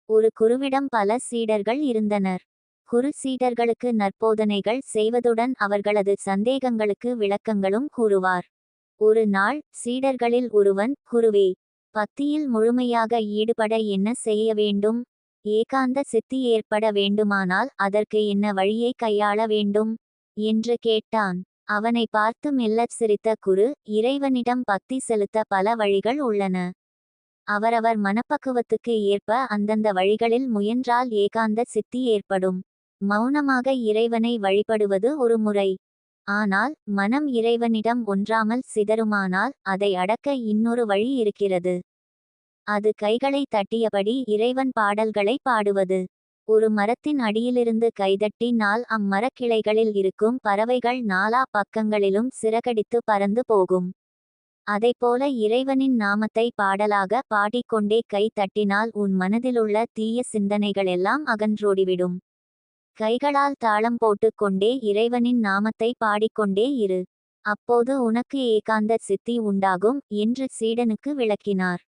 ஒரு குருவிடம் பல சீடர்கள் இருந்தனர். குரு சீடர்களுக்கு நற்போதனைகள் செய்வதுடன் அவர்களது சந்தேகங்களுக்கு விளக்கங்களும் கூறுவார். ஒரு நாள் சீடர்களில் ஒருவன், குருவே, பக்தியில் முழுமையாக ஈடுபட என்ன செய்ய வேண்டும்? ஏகாந்த சித்தி ஏற்பட வேண்டுமானால் அதற்கு என்ன வழியை கையாள வேண்டும் என்று கேட்டான். அவனை பார்த்து மெல்லச் சிரித்த குரு, இறைவனிடம் பக்தி செலுத்த பல வழிகள் உள்ளன. அவரவர் மனப்பக்குவத்துக்கு ஏற்ப அந்தந்த வழிகளில் முயன்றால் ஏகாந்த சித்தி ஏற்படும். மௌனமாக இறைவனை வழிபடுவது ஒரு முறை. ஆனால் மனம் இறைவனிடம் ஒன்றாமல் சிதறுமானால் அதை அடக்க இன்னொரு வழி இருக்கிறது. அது கைகளை தட்டியபடி இறைவன் பாடல்களை பாடுவது. ஒரு மரத்தின் அடியிலிருந்து கைதட்டினால் அம்மரக்கிளைகளில் இருக்கும் பறவைகள் நாலா பக்கங்களிலும் சிறகடித்து பறந்து போகும். அதைப்போல இறைவனின் நாமத்தை பாடலாக பாடிக்கொண்டே கை தட்டினால் உன் மனதிலுள்ள தீய சிந்தனைகளெல்லாம் அகன்றோடிவிடும். கைகளால் தாளம் போட்டு கொண்டே இறைவனின் நாமத்தை பாடிக்கொண்டே இரு. அப்போது உனக்கு ஏகாந்த சித்தி உண்டாகும் என்று சீடனுக்கு விளக்கினார்.